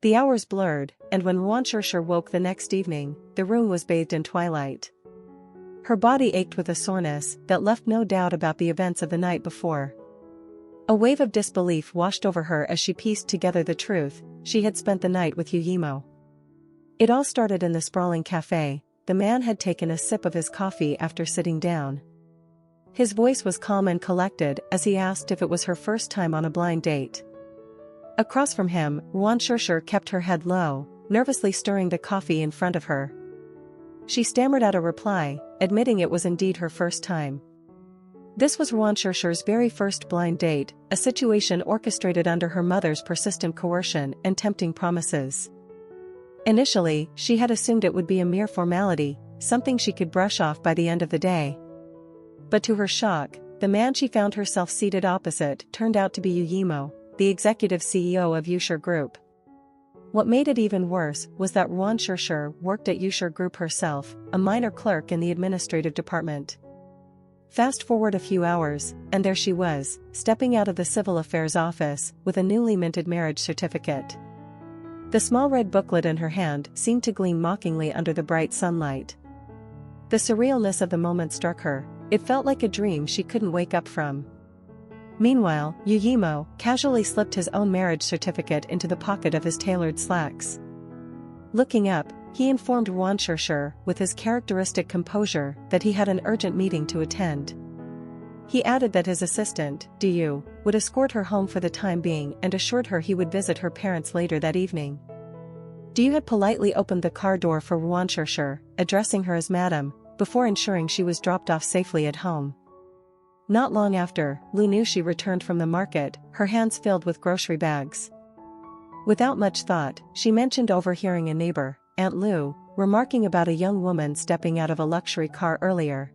The hours blurred, and when Ruan Shirshir woke the next evening, the room was bathed in twilight. Her body ached with a soreness that left no doubt about the events of the night before. A wave of disbelief washed over her as she pieced together the truth: she had spent the night with Yimo. It all started in the sprawling cafe. The man had taken a sip of his coffee after sitting down. His voice was calm and collected as he asked if it was her first time on a blind date. Across from him, Ruan Shirshir kept her head low, nervously stirring the coffee in front of her. She stammered out a reply, admitting it was indeed her first time. This was Ruan Shirshir's very first blind date, a situation orchestrated under her mother's persistent coercion and tempting promises. Initially, she had assumed it would be a mere formality, something she could brush off by the end of the day. But to her shock, the man she found herself seated opposite turned out to be Yimo, the executive CEO of Yushir Group. What made it even worse was that Ruan Shirshir worked at Yushir Group herself, a minor clerk in the administrative department. Fast forward a few hours, and there she was, stepping out of the civil affairs office with a newly minted marriage certificate. The small red booklet in her hand seemed to gleam mockingly under the bright sunlight. The surrealness of the moment struck her. It felt like a dream she couldn't wake up from. Meanwhile, Yimo casually slipped his own marriage certificate into the pocket of his tailored slacks. Looking up, he informed Ruan Shirshir with his characteristic composure that he had an urgent meeting to attend. He added that his assistant, Du, would escort her home for the time being and assured her he would visit her parents later that evening. Du had politely opened the car door for Ruan Shirshir, addressing her as Madam, before ensuring she was dropped off safely at home. Not long after, Lunushi returned from the market, her hands filled with grocery bags. Without much thought, she mentioned overhearing a neighbor, Aunt Lu, remarking about a young woman stepping out of a luxury car earlier.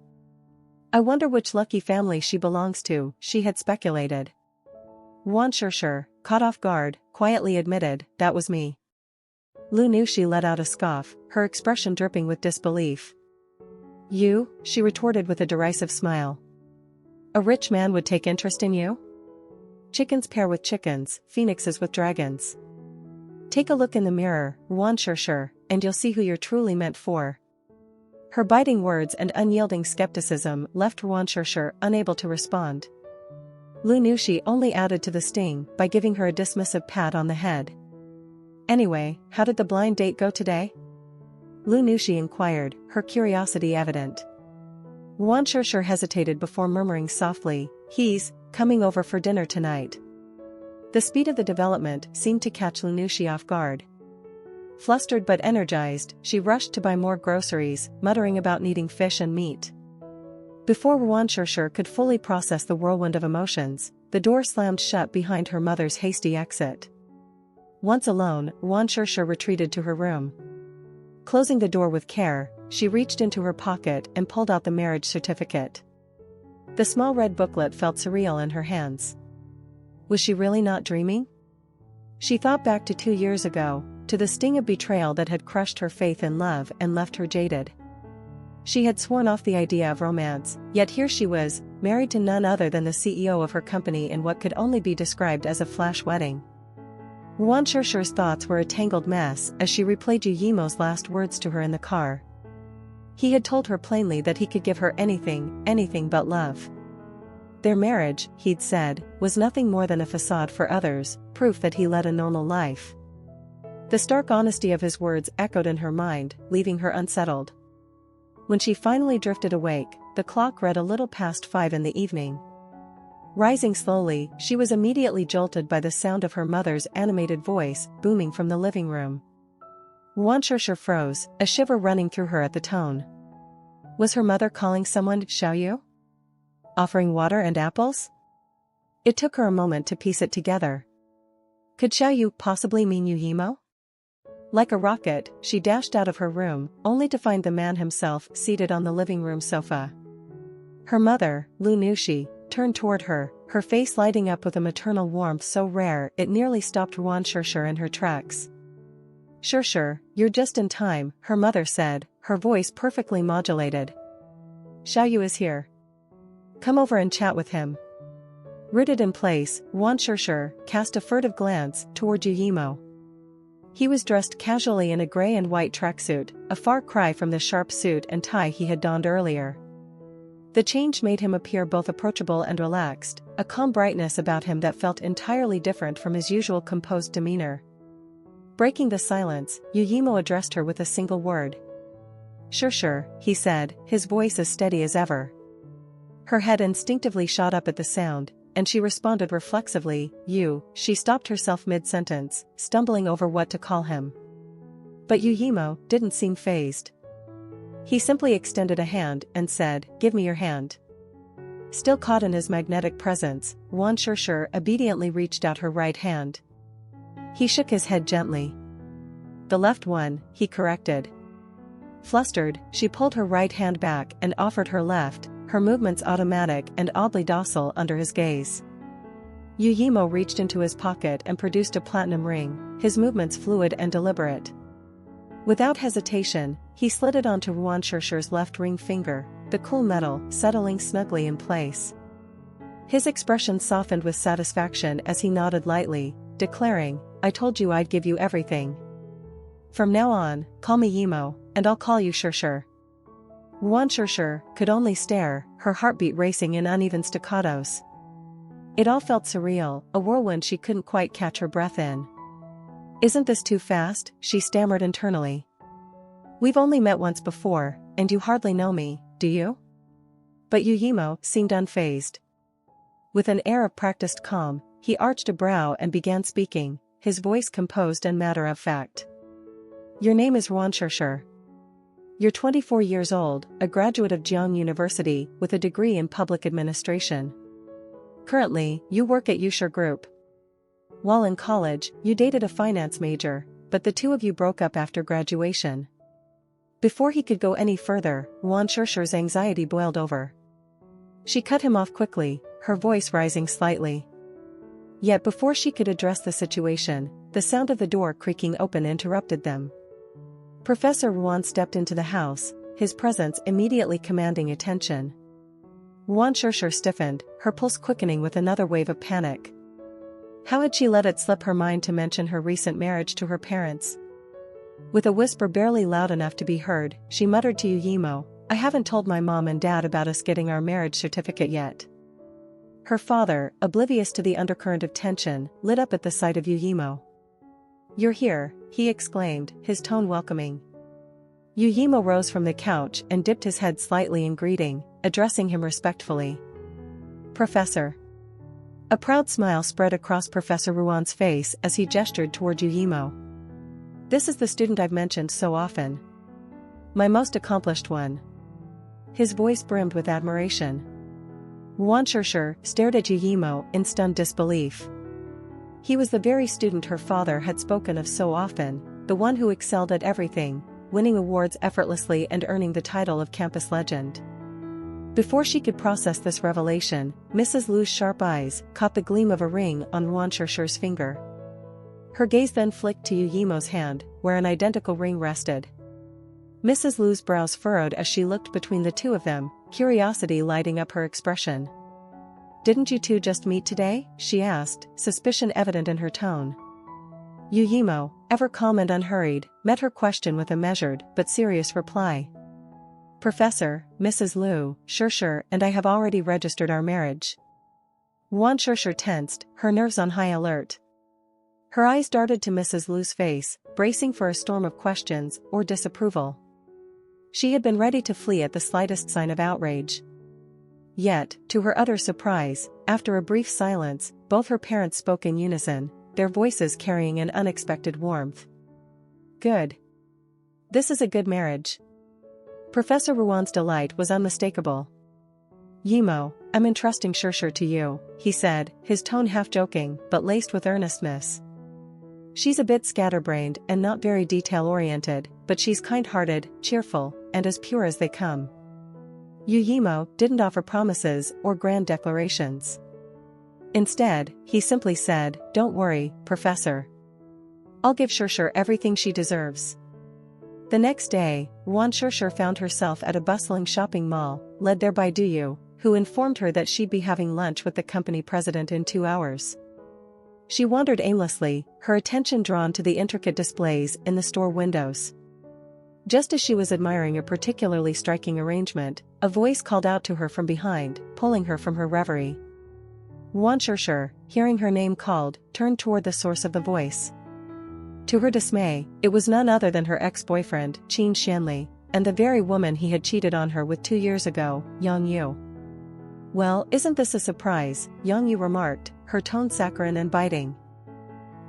I wonder which lucky family she belongs to, she had speculated. Ruan Shirshir, caught off guard, quietly admitted, that was me. Lunushi let out a scoff, her expression dripping with disbelief. You? She retorted with a derisive smile. A rich man would take interest in you? Chickens pair with chickens, phoenixes with dragons. Take a look in the mirror, Ruan Shirshir, and you'll see who you're truly meant for. Her biting words and unyielding skepticism left Ruan Shirshir unable to respond. Lunushi only added to the sting by giving her a dismissive pat on the head. Anyway, how did the blind date go today? Lunushi inquired, her curiosity evident. Ruan Shirshir hesitated before murmuring softly, he's coming over for dinner tonight. The speed of the development seemed to catch Lunushi off guard. Flustered but energized, she rushed to buy more groceries, muttering about needing fish and meat. Before Ruan Shirshir could fully process the whirlwind of emotions, the door slammed shut behind her mother's hasty exit. Once alone, Ruan Shirshir retreated to her room. Closing the door with care, she reached into her pocket and pulled out the marriage certificate. The small red booklet felt surreal in her hands. Was she really not dreaming? She thought back to 2 years ago, to the sting of betrayal that had crushed her faith in love and left her jaded. She had sworn off the idea of romance, yet here she was, married to none other than the CEO of her company in what could only be described as a flash wedding. Ruan Shirshir's thoughts were a tangled mess as she replayed Yimo's last words to her in the car. He had told her plainly that he could give her anything, anything but love. Their marriage, he'd said, was nothing more than a facade for others, proof that he led a normal life. The stark honesty of his words echoed in her mind, leaving her unsettled. When she finally drifted awake, the clock read a little past 5 in the evening. Rising slowly, she was immediately jolted by the sound of her mother's animated voice, booming from the living room. Ruan Shirshir froze, a shiver running through her at the tone. Was her mother calling someone Xiaoyu? Offering water and apples? It took her a moment to piece it together. Could Xiaoyu possibly mean Yimo? Like a rocket, she dashed out of her room, only to find the man himself seated on the living room sofa. Her mother, Lunushi, turned toward her, her face lighting up with a maternal warmth so rare it nearly stopped Ruan Shirshir in her tracks. Shirshir, you're just in time, her mother said, her voice perfectly modulated. Xiaoyu is here. Come over and chat with him. Rooted in place, Ruan Shirshir cast a furtive glance toward Yimo. He was dressed casually in a gray and white tracksuit, a far cry from the sharp suit and tie he had donned earlier. The change made him appear both approachable and relaxed, a calm brightness about him that felt entirely different from his usual composed demeanor. Breaking the silence, Yimo addressed her with a single word. Sure, he said, his voice as steady as ever. Her head instinctively shot up at the sound, and she responded reflexively, you. She stopped herself mid-sentence, stumbling over what to call him. But Yimo didn't seem fazed. He simply extended a hand and said, give me your hand. Still caught in his magnetic presence, Wan Shur obediently reached out her right hand. He shook his head gently. The left one, he corrected. Flustered, she pulled her right hand back and offered her left, her movements automatic and oddly docile under his gaze. Yimo reached into his pocket and produced a platinum ring, his movements fluid and deliberate. Without hesitation, he slid it onto Wan Shur's left ring finger, the cool metal settling snugly in place. His expression softened with satisfaction as he nodded lightly, declaring, I told you I'd give you everything. From now on, call me Yimo, and I'll call you Shur. Wan Shur could only stare, her heartbeat racing in uneven staccatos. It all felt surreal, a whirlwind she couldn't quite catch her breath in. Isn't this too fast? She stammered internally. We've only met once before, and you hardly know me, do you? But Yimo seemed unfazed. With an air of practiced calm, he arched a brow and began speaking, his voice composed and matter-of-fact. Your name is Wan Shur. You're 24 years old, a graduate of Jiang University with a degree in public administration. Currently, you work at Yusher Group. While in college, you dated a finance major, but the two of you broke up after graduation. Before he could go any further, Wan Shur's anxiety boiled over. She cut him off quickly, her voice rising slightly. Yet before she could address the situation, the sound of the door creaking open interrupted them. Professor Wan stepped into the house, his presence immediately commanding attention. Wan Shur stiffened, her pulse quickening with another wave of panic. How had she let it slip her mind to mention her recent marriage to her parents? With a whisper barely loud enough to be heard, she muttered to Yimo, I haven't told my mom and dad about us getting our marriage certificate yet. Her father, oblivious to the undercurrent of tension, lit up at the sight of Yimo. You're here, he exclaimed, his tone welcoming. Yimo rose from the couch and dipped his head slightly in greeting, addressing him respectfully. Professor. A proud smile spread across Professor Ruan's face as he gestured toward Yimo. This is the student I've mentioned so often. My most accomplished one. His voice brimmed with admiration. Wan Shur stared at Yimo in stunned disbelief. He was the very student her father had spoken of so often, the one who excelled at everything, winning awards effortlessly and earning the title of campus legend. Before she could process this revelation, Mrs. Liu's sharp eyes caught the gleam of a ring on Wan Shur's finger. Her gaze then flicked to Yimo's hand, where an identical ring rested. Mrs. Liu's brows furrowed as she looked between the two of them, curiosity lighting up her expression. Didn't you two just meet today? She asked, suspicion evident in her tone. Yimo, ever calm and unhurried, met her question with a measured but serious reply. Professor, Mrs. Liu, Shur and I have already registered our marriage. Wan Shur tensed, her nerves on high alert. Her eyes darted to Mrs. Liu's face, bracing for a storm of questions or disapproval. She had been ready to flee at the slightest sign of outrage. Yet, to her utter surprise, after a brief silence, both her parents spoke in unison, their voices carrying an unexpected warmth. Good. This is a good marriage. Professor Ruan's delight was unmistakable. Yimo, I'm entrusting Shur to you, he said, his tone half joking but laced with earnestness. She's a bit scatterbrained and not very detail-oriented, but she's kind-hearted, cheerful, and as pure as they come. Yimo didn't offer promises or grand declarations. Instead, he simply said, Don't worry, Professor. I'll give Shur everything she deserves. The next day, Wan Shur found herself at a bustling shopping mall, led there by Duyu, who informed her that she'd be having lunch with the company president in 2 hours. She wandered aimlessly, her attention drawn to the intricate displays in the store windows. Just as she was admiring a particularly striking arrangement, a voice called out to her from behind, pulling her from her reverie. Wanshire, hearing her name called, turned toward the source of the voice. To her dismay, it was none other than her ex-boyfriend, Qin Shanli, and the very woman he had cheated on her with 2 years ago, Yang Yu. Well, isn't this a surprise, Yang Yu remarked, her tone saccharine and biting.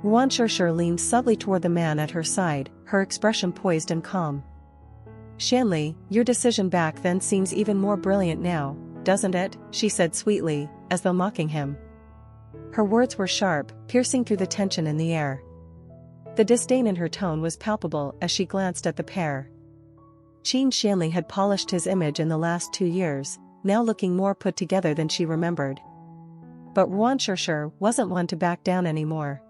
Wanshire leaned subtly toward the man at her side, her expression poised and calm. Shanli, your decision back then seems even more brilliant now, doesn't it? She said sweetly, as though mocking him. Her words were sharp, piercing through the tension in the air. The disdain in her tone was palpable as she glanced at the pair. Qin Shanli had polished his image in the last 2 years, now looking more put together than she remembered. But Wanshire wasn't one to back down anymore.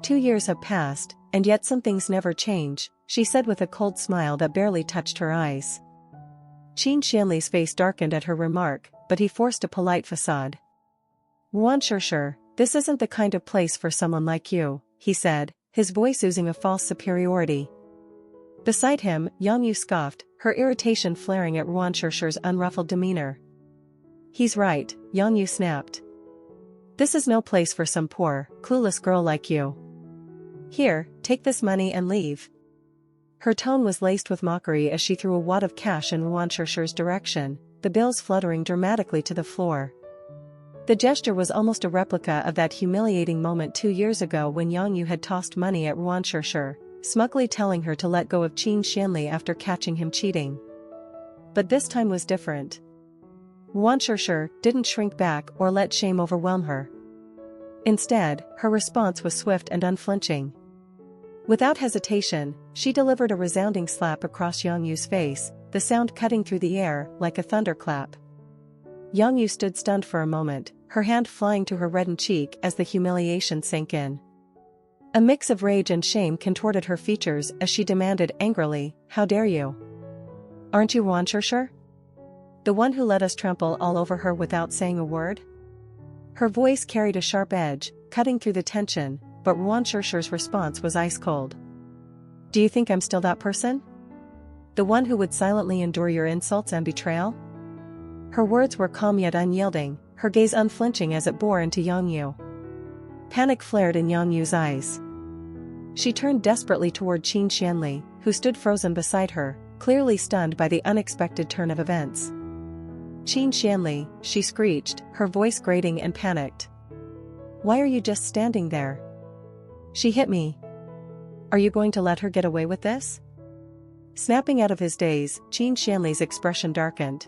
2 years have passed, and yet some things never change, she said with a cold smile that barely touched her eyes. Qin Shanli's face darkened at her remark, but he forced a polite facade. Wanshire, this isn't the kind of place for someone like you, he said, his voice oozing a false superiority. Beside him, Yang Yu scoffed, her irritation flaring at Wanshire's unruffled demeanor. He's right, Yang Yu snapped. This is no place for some poor, clueless girl like you. Here, take this money and leave. Her tone was laced with mockery as she threw a wad of cash in Wanshire's direction, the bills fluttering dramatically to the floor. The gesture was almost a replica of that humiliating moment 2 years ago when Yang Yu had tossed money at Wanshire, smugly telling her to let go of Qin Shanli after catching him cheating. But this time was different. Wanshire didn't shrink back or let shame overwhelm her. Instead, her response was swift and unflinching. Without hesitation, she delivered a resounding slap across Yang Yu's face, the sound cutting through the air like a thunderclap. Yang Yu stood stunned for a moment, her hand flying to her reddened cheek as the humiliation sank in. A mix of rage and shame contorted her features as she demanded angrily, "How dare you? Aren't you Wanshire? The one who let us trample all over her without saying a word?" Her voice carried a sharp edge, cutting through the tension, but Wanshire's response was ice cold. "Do you think I'm still that person? The one who would silently endure your insults and betrayal?" Her words were calm yet unyielding, her gaze unflinching as it bore into Yang Yu. Panic flared in Yang Yu's eyes. She turned desperately toward Qin Shanli, who stood frozen beside her, clearly stunned by the unexpected turn of events. "Qin Shanli," she screeched, her voice grating and panicked. "Why are you just standing there? She hit me. Are you going to let her get away with this?" Snapping out of his daze, Qin Shanli's expression darkened.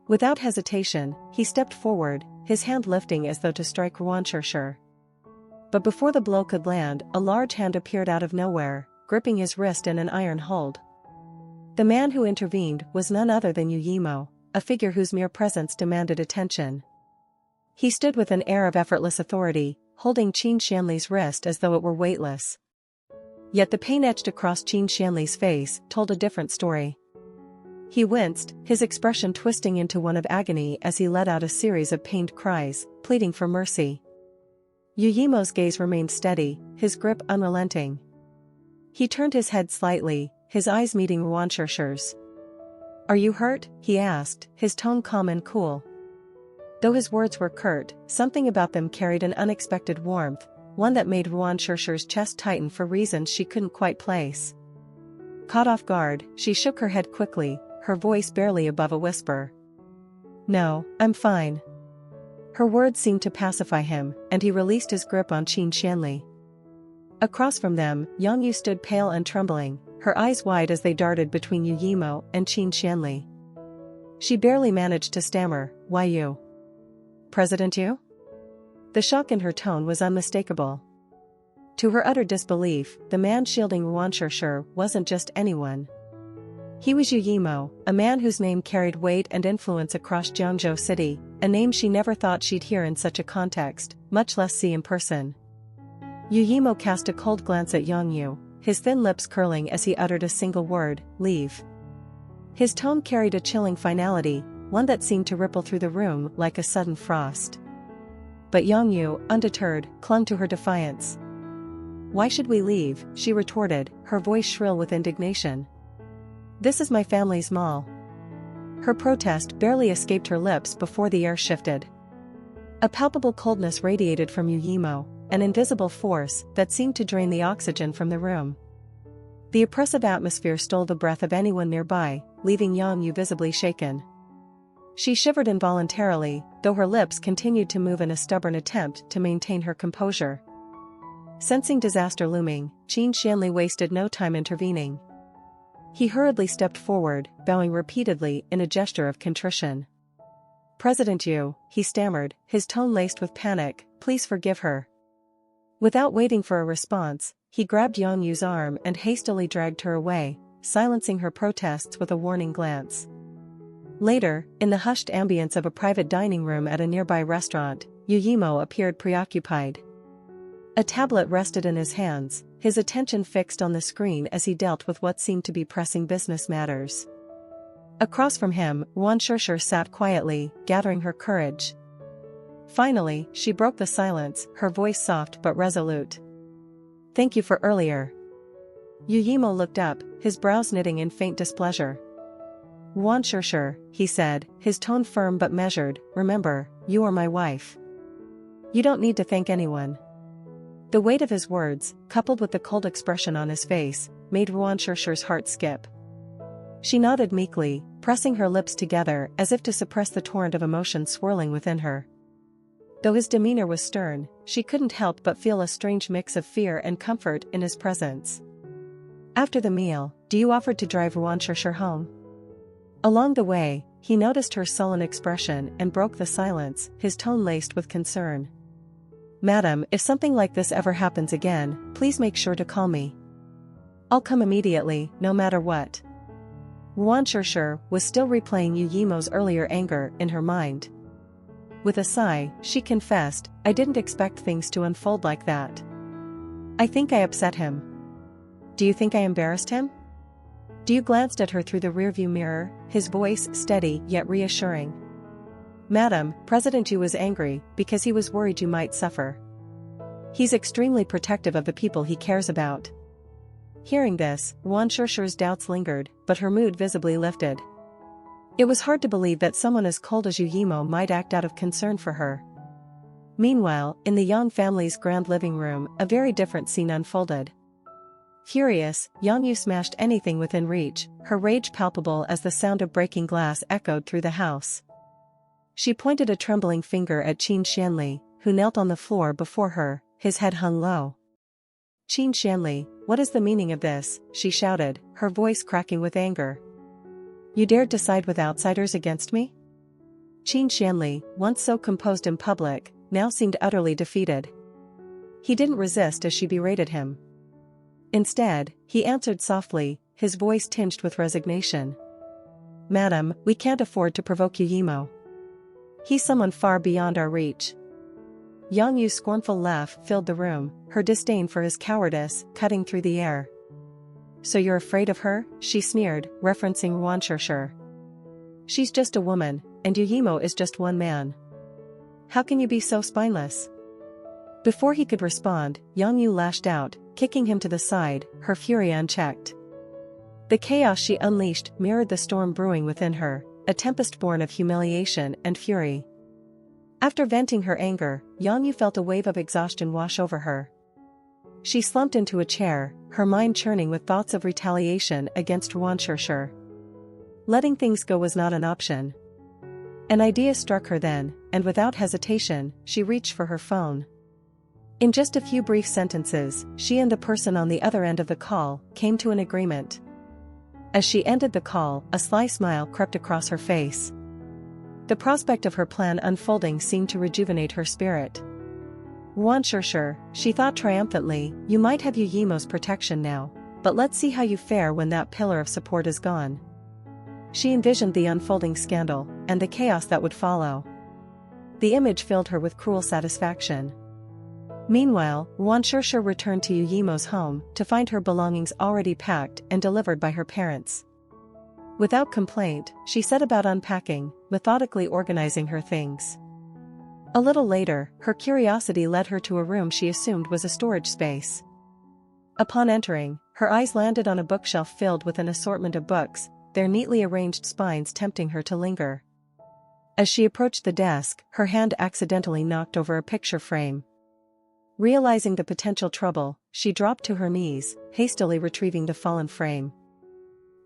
Without hesitation, he stepped forward, his hand lifting as though to strike Wanshire. But before the blow could land, a large hand appeared out of nowhere, gripping his wrist in an iron hold. The man who intervened was none other than Yimo, a figure whose mere presence demanded attention. He stood with an air of effortless authority, holding Qin Shanli's wrist as though it were weightless. Yet the pain etched across Qin Shanli's face told a different story. He winced, his expression twisting into one of agony as he let out a series of pained cries, pleading for mercy. Yimo's gaze remained steady, his grip unrelenting. He turned his head slightly, his eyes meeting Wanshire's. "Are you hurt?" he asked, his tone calm and cool. Though his words were curt, something about them carried an unexpected warmth, one that made Wanshire's chest tighten for reasons she couldn't quite place. Caught off guard, she shook her head quickly, her voice barely above a whisper. "No, I'm fine." Her words seemed to pacify him, and he released his grip on Qin Shanli. Across from them, Yang Yu stood pale and trembling, her eyes wide as they darted between Yimo and Qin Shanli. She barely managed to stammer, "Why you? President Yu?" The shock in her tone was unmistakable. To her utter disbelief, the man shielding Wanshire wasn't just anyone. He was Yimo, a man whose name carried weight and influence across Jiangzhou City, a name she never thought she'd hear in such a context, much less see in person. Yimo cast a cold glance at Yang Yu, his thin lips curling as he uttered a single word, "Leave." His tone carried a chilling finality, one that seemed to ripple through the room like a sudden frost. But Yongyu, undeterred, clung to her defiance. "Why should we leave?" she retorted, her voice shrill with indignation. "This is my family's mall." Her protest barely escaped her lips before the air shifted. A palpable coldness radiated from Yimo, an invisible force that seemed to drain the oxygen from the room. The oppressive atmosphere stole the breath of anyone nearby, leaving Yongyu visibly shaken. She shivered involuntarily, though her lips continued to move in a stubborn attempt to maintain her composure. Sensing disaster looming, Qin Xianli wasted no time intervening. He hurriedly stepped forward, bowing repeatedly in a gesture of contrition. "President Yu," he stammered, his tone laced with panic, "please forgive her." Without waiting for a response, he grabbed Yongyu's arm and hastily dragged her away, silencing her protests with a warning glance. Later, in the hushed ambience of a private dining room at a nearby restaurant, Yimo appeared preoccupied. A tablet rested in his hands, his attention fixed on the screen as he dealt with what seemed to be pressing business matters. Across from him, Reassurance sat quietly, gathering her courage. Finally, she broke the silence, her voice soft but resolute. "Thank you for earlier." Yimo looked up, his brows knitting in faint displeasure. "Reassurance," he said, his tone firm but measured, "remember, you are my wife. You don't need to thank anyone." The weight of his words, coupled with the cold expression on his face, made Reassurance's heart skip. She nodded meekly, pressing her lips together as if to suppress the torrent of emotion swirling within her. Though his demeanor was stern, she couldn't help but feel a strange mix of fear and comfort in his presence. After the meal, Yu offered to drive Reassurance home. Along the way, he noticed her sullen expression and broke the silence, his tone laced with concern. "Madam, if something like this ever happens again, please make sure to call me. I'll come immediately, no matter what." Reassurance was still replaying Yimo's earlier anger in her mind. With a sigh, she confessed, "I didn't expect things to unfold like that. I think I upset him." "Do you think I embarrassed him?" Yu glanced at her through the rearview mirror, his voice steady yet reassuring. "Madam, President Yu was angry because he was worried you might suffer. He's extremely protective of the people he cares about." Hearing this, Reassurance's doubts lingered, but her mood visibly lifted. It was hard to believe that someone as cold as Yimo might act out of concern for her. Meanwhile, in the Yang family's grand living room, a very different scene unfolded. Furious, Yongyu smashed anything within reach, her rage palpable as the sound of breaking glass echoed through the house. She pointed a trembling finger at Qin Xianli, who knelt on the floor before her, his head hung low. "Qin Xianli, what is the meaning of this?" she shouted, her voice cracking with anger. "You dared to side with outsiders against me?" Qin Xianli, once so composed in public, now seemed utterly defeated. He didn't resist as she berated him. Instead, he answered softly, his voice tinged with resignation. "Madam, we can't afford to provoke Yimo. He's someone far beyond our reach." Yongyu's scornful laugh filled the room, her disdain for his cowardice cutting through the air. "So you're afraid of her?" she sneered, referencing Reassurance. "She's just a woman, and Yimo is just one man. How can you be so spineless?" Before he could respond, Yongyu lashed out, kicking him to the side, her fury unchecked. The chaos she unleashed mirrored the storm brewing within her, a tempest born of humiliation and fury. After venting her anger, Yongyu felt a wave of exhaustion wash over her. She slumped into a chair, her mind churning with thoughts of retaliation against Reassurance. Letting things go was not an option. An idea struck her then, and without hesitation, she reached for her phone. In just a few brief sentences, she and the person on the other end of the call came to an agreement. As she ended the call, a sly smile crept across her face. The prospect of her plan unfolding seemed to rejuvenate her spirit. "Reassurance," she thought triumphantly, "you might have Yimo's protection now, but let's see how you fare when that pillar of support is gone." She envisioned the unfolding scandal, and the chaos that would follow. The image filled her with cruel satisfaction. Meanwhile, Reassurance returned to Yimo's home to find her belongings already packed and delivered by her parents. Without complaint, she set about unpacking, methodically organizing her things. A little later, her curiosity led her to a room she assumed was a storage space. Upon entering, her eyes landed on a bookshelf filled with an assortment of books, their neatly arranged spines tempting her to linger. As she approached the desk, her hand accidentally knocked over a picture frame. Realizing the potential trouble, she dropped to her knees, hastily retrieving the fallen frame.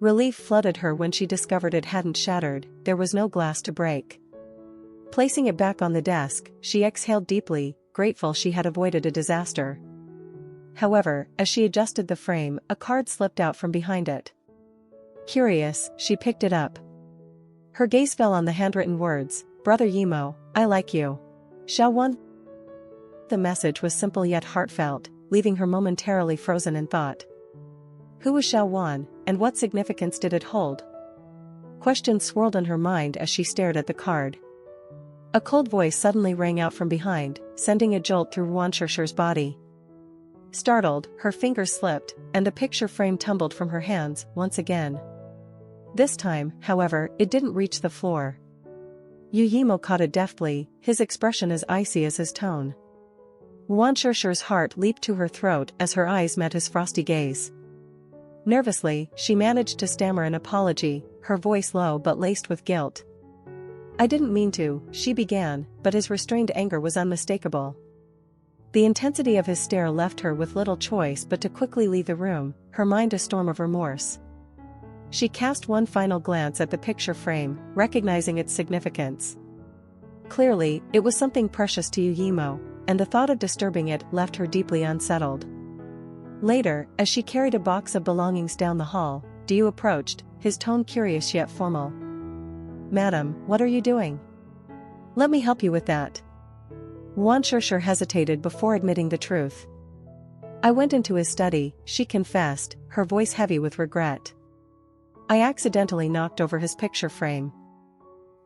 Relief flooded her when she discovered it hadn't shattered, there was no glass to break. Placing it back on the desk, she exhaled deeply, grateful she had avoided a disaster. However, as she adjusted the frame, a card slipped out from behind it. Curious, she picked it up. Her gaze fell on the handwritten words, "Brother Yimo, I like you. Xiaowan." The message was simple yet heartfelt, leaving her momentarily frozen in thought. Who was Xiaowan, and what significance did it hold? Questions swirled in her mind as she stared at the card. A cold voice suddenly rang out from behind, sending a jolt through Wanshir's body. Startled, her fingers slipped, and the picture frame tumbled from her hands once again. This time, however, it didn't reach the floor. Yimo caught it deftly, his expression as icy as his tone. Wanshir's heart leaped to her throat as her eyes met his frosty gaze. Nervously, she managed to stammer an apology, her voice low but laced with guilt. "I didn't mean to," she began, but his restrained anger was unmistakable. The intensity of his stare left her with little choice but to quickly leave the room, her mind a storm of remorse. She cast one final glance at the picture frame, recognizing its significance. Clearly, it was something precious to Yimo, and the thought of disturbing it left her deeply unsettled. Later, as she carried a box of belongings down the hall, Diu approached, his tone curious yet formal. "Madam, what are you doing? Let me help you with that." Wanshir hesitated before admitting the truth. "I went into his study," she confessed, her voice heavy with regret. "I accidentally knocked over his picture frame.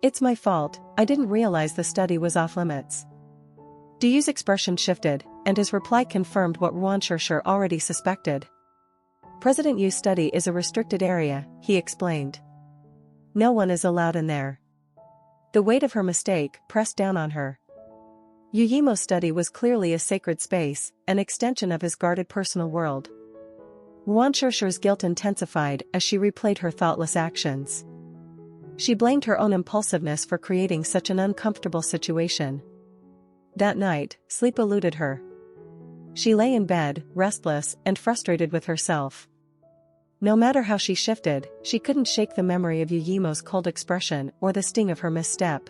It's my fault, I didn't realize the study was off limits." Diu's expression shifted, and his reply confirmed what Wanshir already suspected. "President Yu's study is a restricted area," he explained. "No one is allowed in there." The weight of her mistake pressed down on her. Yimo's study was clearly a sacred space, an extension of his guarded personal world. Wanshir's guilt intensified as she replayed her thoughtless actions. She blamed her own impulsiveness for creating such an uncomfortable situation. That night, sleep eluded her. She lay in bed, restless and frustrated with herself. No matter how she shifted, she couldn't shake the memory of Yimo's cold expression or the sting of her misstep.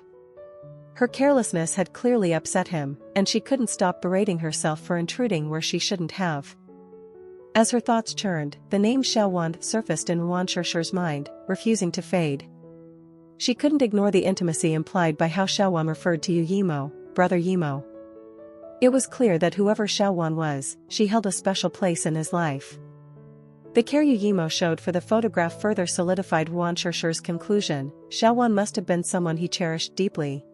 Her carelessness had clearly upset him, and she couldn't stop berating herself for intruding where she shouldn't have. As her thoughts churned, the name Xiaowan surfaced in Wanshir's mind, refusing to fade. She couldn't ignore the intimacy implied by how Xiaowan referred to Yimo, "Brother Yimo." It was clear that whoever Xiaowan was, she held a special place in his life. The care Yimo showed for the photograph further solidified Wanshir's conclusion: Xiaowan must have been someone he cherished deeply.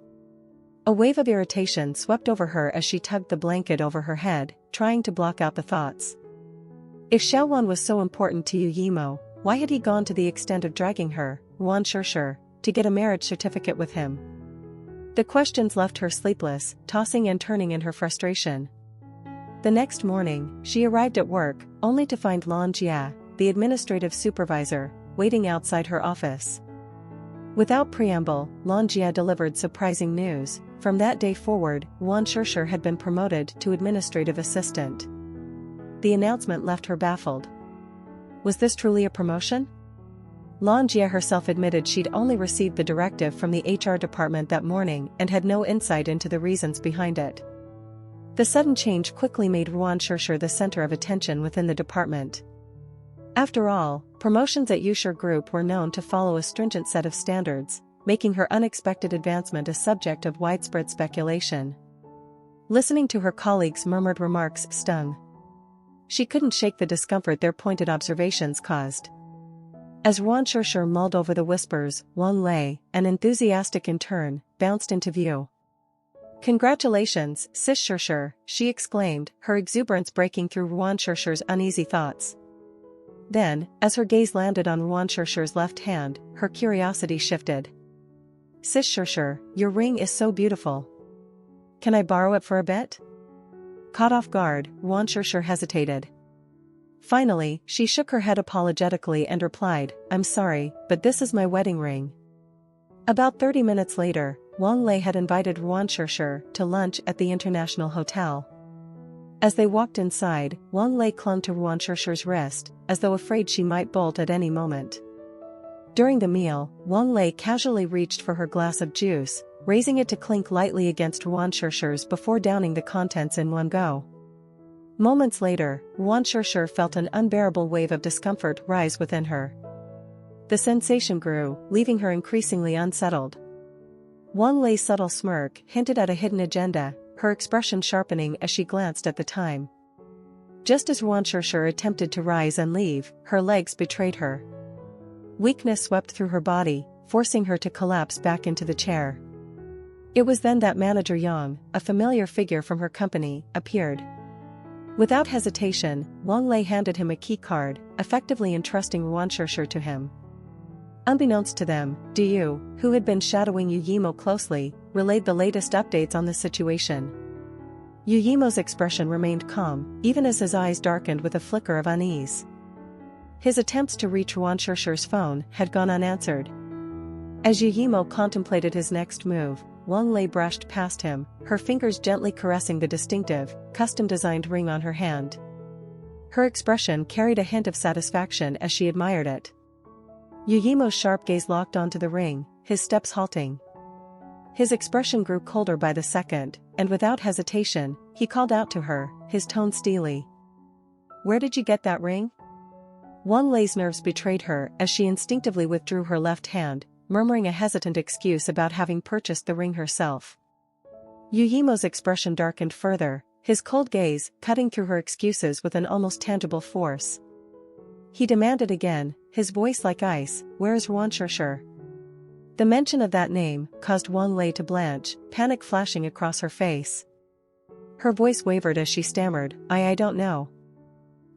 A wave of irritation swept over her as she tugged the blanket over her head, trying to block out the thoughts. If Xiaowan was so important to Yimo, why had he gone to the extent of dragging her, Wanshir, to get a marriage certificate with him? The questions left her sleepless, tossing and turning in her frustration. The next morning, she arrived at work, only to find Lan Jia, the administrative supervisor, waiting outside her office. Without preamble, Lan Jia delivered surprising news. From that day forward, Wanshir had been promoted to administrative assistant. The announcement left her baffled. Was this truly a promotion? Lan Jia herself admitted she'd only received the directive from the HR department that morning and had no insight into the reasons behind it. The sudden change quickly made Wanshir the center of attention within the department. After all, promotions at Yushir Group were known to follow a stringent set of standards, making her unexpected advancement a subject of widespread speculation. Listening to her colleagues' murmured remarks stung. She couldn't shake the discomfort their pointed observations caused. As Wanshir mulled over the whispers, Wang Lei, an enthusiastic intern, bounced into view. "Congratulations, Sis Shir," she exclaimed, her exuberance breaking through Wanshir's uneasy thoughts. Then, as her gaze landed on Wanshir's left hand, her curiosity shifted. "Sis Shir, your ring is so beautiful. Can I borrow it for a bit? Caught off guard, reassurance hesitated. Finally, she shook her head apologetically and replied, I'm sorry, but this is my wedding ring. About 30 minutes later, Wang Lei had invited reassurance to lunch at the International Hotel. As they walked inside, Wang Lei clung to reassurance's wrist, as though afraid she might bolt at any moment. During the meal, Wang Lei casually reached for her glass of juice, raising it to clink lightly against reassurance's before downing the contents in one go. Moments later, reassurance felt an unbearable wave of discomfort rise within her. The sensation grew, leaving her increasingly unsettled. Wang Lei's subtle smirk hinted at a hidden agenda, her expression sharpening as she glanced at the time. Just as reassurance attempted to rise and leave, her legs betrayed her. Weakness swept through her body, forcing her to collapse back into the chair. It was then that Manager Yang, a familiar figure from her company, appeared. Without hesitation, Wang Lei handed him a key card, effectively entrusting reassurance to him. Unbeknownst to them, Du, who had been shadowing Yimo closely, relayed the latest updates on the situation. Yimo's expression remained calm, even as his eyes darkened with a flicker of unease. His attempts to reach reassurance's phone had gone unanswered. As Yimo contemplated his next move, Wang Lei brushed past him, her fingers gently caressing the distinctive, custom-designed ring on her hand. Her expression carried a hint of satisfaction as she admired it. Yimo's sharp gaze locked onto the ring, his steps halting. His expression grew colder by the second, and without hesitation, he called out to her, his tone steely. Where did you get that ring? Wang Lei's nerves betrayed her as she instinctively withdrew her left hand, murmuring a hesitant excuse about having purchased the ring herself. Yimo's expression darkened further, his cold gaze cutting through her excuses with an almost tangible force. He demanded again, his voice like ice, where is reassurance? The mention of that name caused Wang Lei to blanch, panic flashing across her face. Her voice wavered as she stammered, I don't know.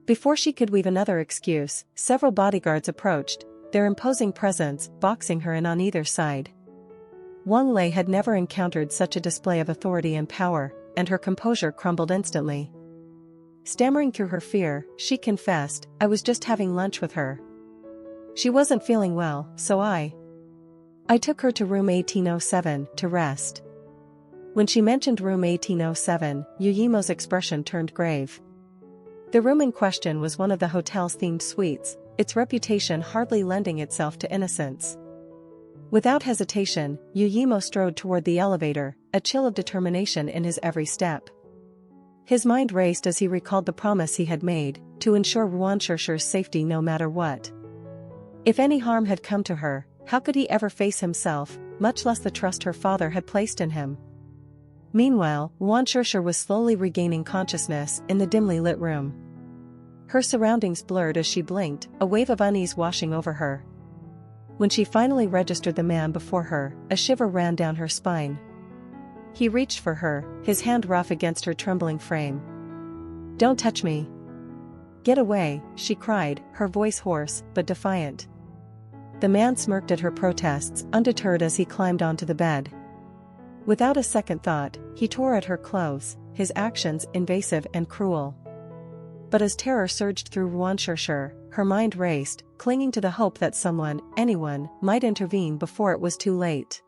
Before she could weave another excuse, several bodyguards approached, their imposing presence boxing her in on either side. Wang Lei had never encountered such a display of authority and power, and her composure crumbled instantly. Stammering through her fear, she confessed, I was just having lunch with her. She wasn't feeling well, so I took her to room 1807 to rest. When she mentioned room 1807, Yimo's expression turned grave. The room in question was one of the hotel's themed suites, its reputation hardly lending itself to innocence. Without hesitation, Yimo strode toward the elevator, a chill of determination in his every step. His mind raced as he recalled the promise he had made, to ensure reassurance's safety no matter what. If any harm had come to her, how could he ever face himself, much less the trust her father had placed in him? Meanwhile, reassurance was slowly regaining consciousness in the dimly lit room. Her surroundings blurred as she blinked, a wave of unease washing over her. When she finally registered the man before her, a shiver ran down her spine. He reached for her, his hand rough against her trembling frame. Don't touch me. Get away, she cried, her voice hoarse but defiant. The man smirked at her protests, undeterred as he climbed onto the bed. Without a second thought, he tore at her clothes, his actions invasive and cruel. But as terror surged through reassurance, her mind raced, clinging to the hope that someone, anyone, might intervene before it was too late.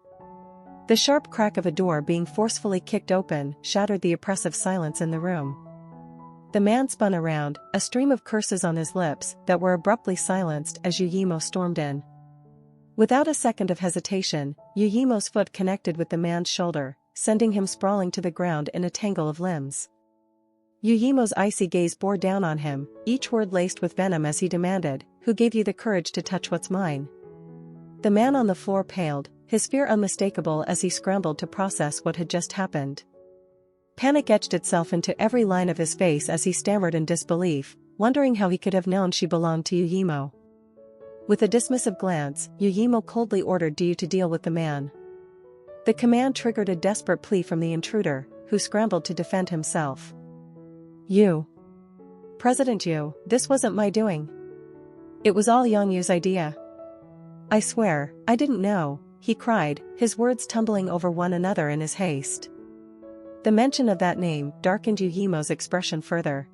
The sharp crack of a door being forcefully kicked open shattered the oppressive silence in the room. The man spun around, a stream of curses on his lips that were abruptly silenced as Yimo stormed in. Without a second of hesitation, Yimo's foot connected with the man's shoulder, sending him sprawling to the ground in a tangle of limbs. Yimo's icy gaze bore down on him, each word laced with venom as he demanded, who gave you the courage to touch what's mine? The man on the floor paled, his fear unmistakable as he scrambled to process what had just happened. Panic etched itself into every line of his face as he stammered in disbelief, wondering how he could have known she belonged to Yimo. With a dismissive glance, Yimo coldly ordered Du to deal with the man. The command triggered a desperate plea from the intruder, who scrambled to defend himself. You. President Yu, this wasn't my doing. It was all Yang Yu's idea. I swear, I didn't know, he cried, his words tumbling over one another in his haste. The mention of that name darkened Yimo's expression further.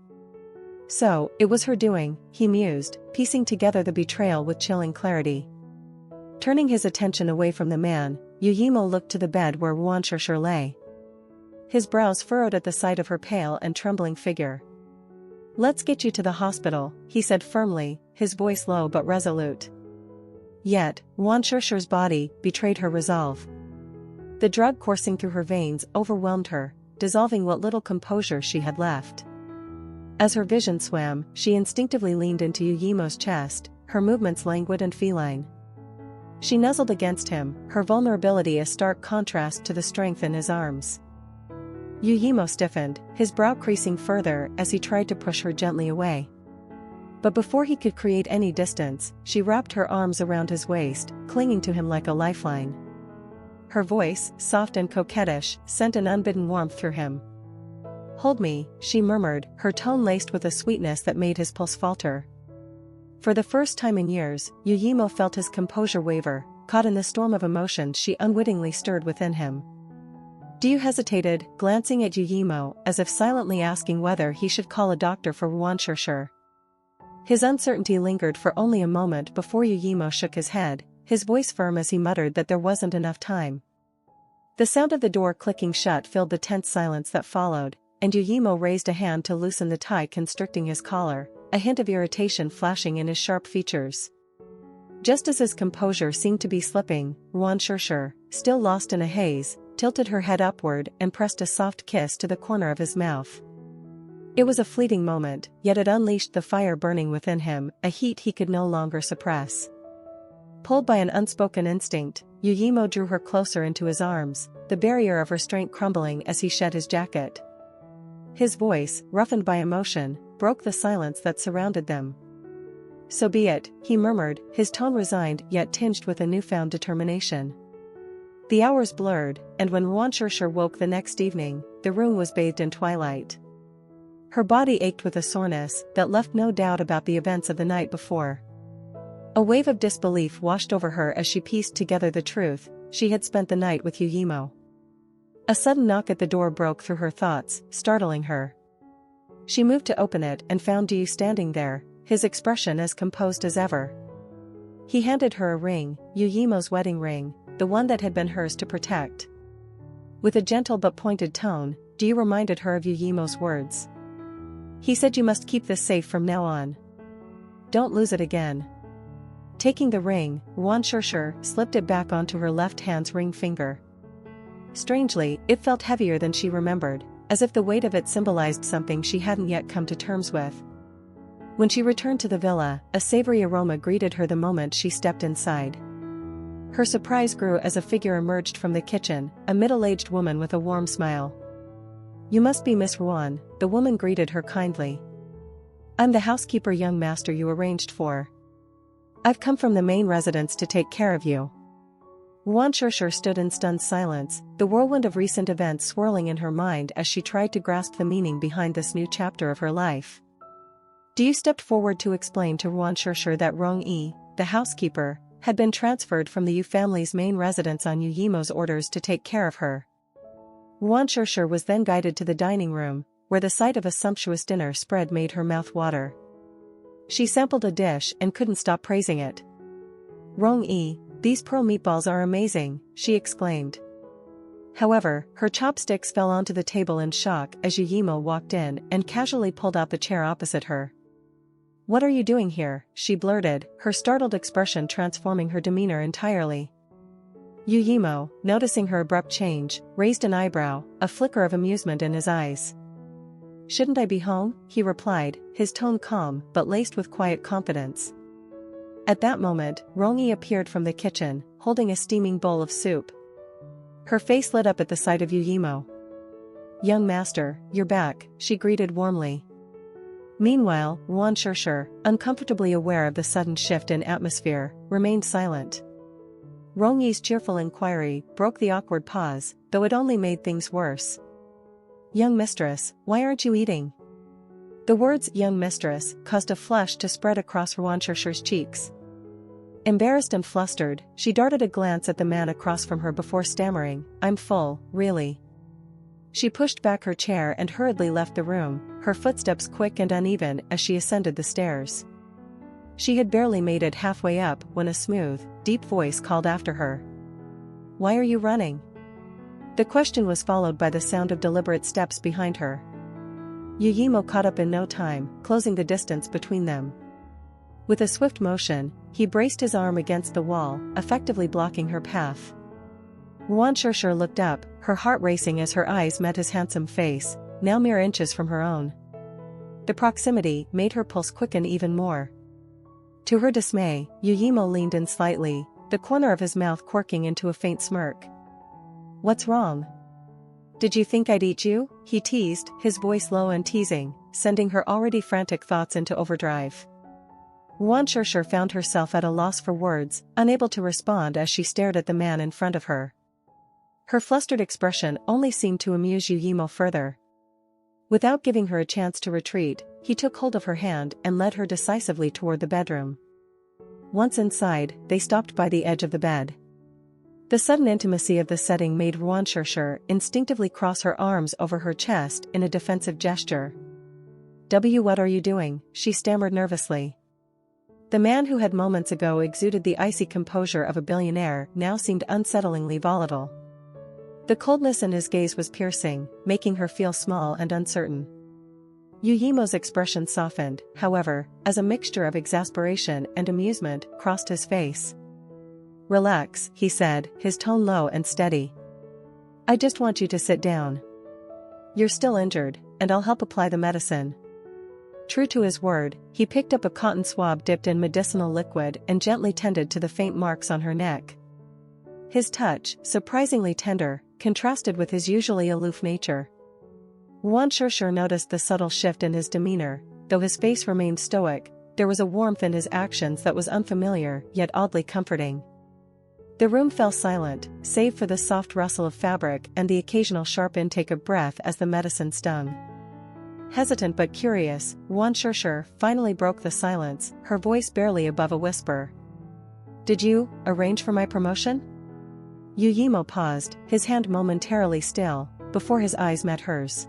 So, it was her doing, he mused, piecing together the betrayal with chilling clarity. Turning his attention away from the man, Yimo looked to the bed where Ruan lay. His brows furrowed at the sight of her pale and trembling figure. "Let's get you to the hospital," he said firmly, his voice low but resolute. Yet, Ruan's body betrayed her resolve. The drug coursing through her veins overwhelmed her, dissolving what little composure she had left. As her vision swam, she instinctively leaned into Yimo's chest, her movements languid and feline. She nuzzled against him, her vulnerability a stark contrast to the strength in his arms. Yimo stiffened, his brow creasing further as he tried to push her gently away. But before he could create any distance, she wrapped her arms around his waist, clinging to him like a lifeline. Her voice, soft and coquettish, sent an unbidden warmth through him. "Hold me," she murmured, her tone laced with a sweetness that made his pulse falter. For the first time in years, Yimo felt his composure waver, caught in the storm of emotions she unwittingly stirred within him. "Do?" hesitated, glancing at Yimo as if silently asking whether he should call a doctor for Ruan. His uncertainty lingered for only a moment before Yimo shook his head, his voice firm as he muttered that there wasn't enough time. The sound of the door clicking shut filled the tense silence that followed, and Yimo raised a hand to loosen the tie constricting his collar, a hint of irritation flashing in his sharp features. Just as his composure seemed to be slipping, Ruan, still lost in a haze, tilted her head upward and pressed a soft kiss to the corner of his mouth. It was a fleeting moment, yet it unleashed the fire burning within him, a heat he could no longer suppress. Pulled by an unspoken instinct, Yimo drew her closer into his arms, the barrier of restraint crumbling as he shed his jacket. His voice, roughened by emotion, broke the silence that surrounded them. "So be it," he murmured, his tone resigned yet tinged with a newfound determination. The hours blurred, and when Ruan woke the next evening, the room was bathed in twilight. Her body ached with a soreness that left no doubt about the events of the night before. A wave of disbelief washed over her as she pieced together the truth: she had spent the night with Yimo. A sudden knock at the door broke through her thoughts, startling her. She moved to open it and found Yu standing there, his expression as composed as ever. He handed her a ring, Yimo's wedding ring, the one that had been hers to protect. With a gentle but pointed tone, Yu reminded her of Yimo's words. "He said you must keep this safe from now on. Don't lose it again." Taking the ring, Ruan slipped it back onto her left hand's ring finger. Strangely, it felt heavier than she remembered, as if the weight of it symbolized something she hadn't yet come to terms with. When she returned to the villa, a savory aroma greeted her the moment she stepped inside. Her surprise grew as a figure emerged from the kitchen, a middle-aged woman with a warm smile. "You must be Miss Ruan," the woman greeted her kindly. "I'm the housekeeper young master you arranged for. I've come from the main residence to take care of you." Ruan stood in stunned silence, the whirlwind of recent events swirling in her mind as she tried to grasp the meaning behind this new chapter of her life. Yu stepped forward to explain to Ruan that Rong-yi, the housekeeper, had been transferred from the Yu family's main residence on Yimo's orders to take care of her. Ruan was then guided to the dining room, where the sight of a sumptuous dinner spread made her mouth water. She sampled a dish and couldn't stop praising it. "Rong-yi, these pearl meatballs are amazing," she exclaimed. However, her chopsticks fell onto the table in shock as Yimo walked in and casually pulled out the chair opposite her. "What are you doing here?" she blurted, her startled expression transforming her demeanor entirely. Yimo, noticing her abrupt change, raised an eyebrow, a flicker of amusement in his eyes. "Shouldn't I be home?" he replied, his tone calm but laced with quiet confidence. At that moment, Rong-yi appeared from the kitchen, holding a steaming bowl of soup. Her face lit up at the sight of Yimo. "Young master, you're back," she greeted warmly. Meanwhile, Ruan, uncomfortably aware of the sudden shift in atmosphere, remained silent. Rong-yi's cheerful inquiry broke the awkward pause, though it only made things worse. "Young mistress, why aren't you eating?" The words "young mistress" caused a flush to spread across Ruan's cheeks. Embarrassed and flustered, she darted a glance at the man across from her before stammering, "I'm full, really." She pushed back her chair and hurriedly left the room, her footsteps quick and uneven as she ascended the stairs. She had barely made it halfway up when a smooth, deep voice called after her. "Why are you running?" The question was followed by the sound of deliberate steps behind her. Yimo caught up in no time, closing the distance between them. With a swift motion, he braced his arm against the wall, effectively blocking her path. Shur looked up, her heart racing as her eyes met his handsome face, now mere inches from her own. The proximity made her pulse quicken even more. To her dismay, Yimo leaned in slightly, the corner of his mouth quirking into a faint smirk. "What's wrong? Did you think I'd eat you?" he teased, his voice low and teasing, sending her already frantic thoughts into overdrive. Shur found herself at a loss for words, unable to respond as she stared at the man in front of her. Her flustered expression only seemed to amuse Yimo further. Without giving her a chance to retreat, he took hold of her hand and led her decisively toward the bedroom. Once inside, they stopped by the edge of the bed. The sudden intimacy of the setting made Shur instinctively cross her arms over her chest in a defensive gesture. What are you doing?" she stammered nervously. The man who had moments ago exuded the icy composure of a billionaire now seemed unsettlingly volatile. The coldness in his gaze was piercing, making her feel small and uncertain. Yimo's expression softened, however, as a mixture of exasperation and amusement crossed his face. "Relax," he said, his tone low and steady. "I just want you to sit down. You're still injured, and I'll help apply the medicine." True to his word, he picked up a cotton swab dipped in medicinal liquid and gently tended to the faint marks on her neck. His touch, surprisingly tender, contrasted with his usually aloof nature. Shur noticed the subtle shift in his demeanor. Though his face remained stoic, there was a warmth in his actions that was unfamiliar yet oddly comforting. The room fell silent, save for the soft rustle of fabric and the occasional sharp intake of breath as the medicine stung. Hesitant but curious, Shur finally broke the silence, her voice barely above a whisper. "Did you arrange for my promotion?" Yimo paused, his hand momentarily still, before his eyes met hers.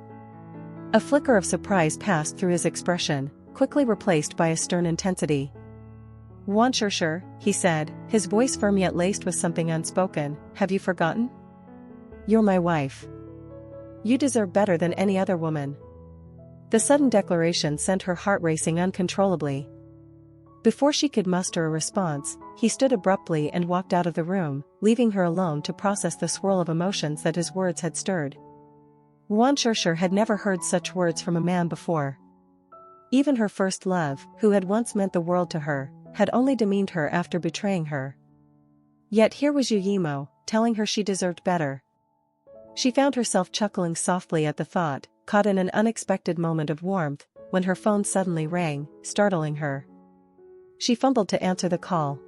A flicker of surprise passed through his expression, quickly replaced by a stern intensity. "Shur," he said, his voice firm yet laced with something unspoken, "have you forgotten? You're my wife. You deserve better than any other woman." The sudden declaration sent her heart racing uncontrollably. Before she could muster a response, he stood abruptly and walked out of the room, leaving her alone to process the swirl of emotions that his words had stirred. Shur had never heard such words from a man before. Even her first love, who had once meant the world to her, had only demeaned her after betraying her. Yet here was Yimo, telling her she deserved better. She found herself chuckling softly at the thought, caught in an unexpected moment of warmth, when her phone suddenly rang, startling her. She fumbled to answer the call.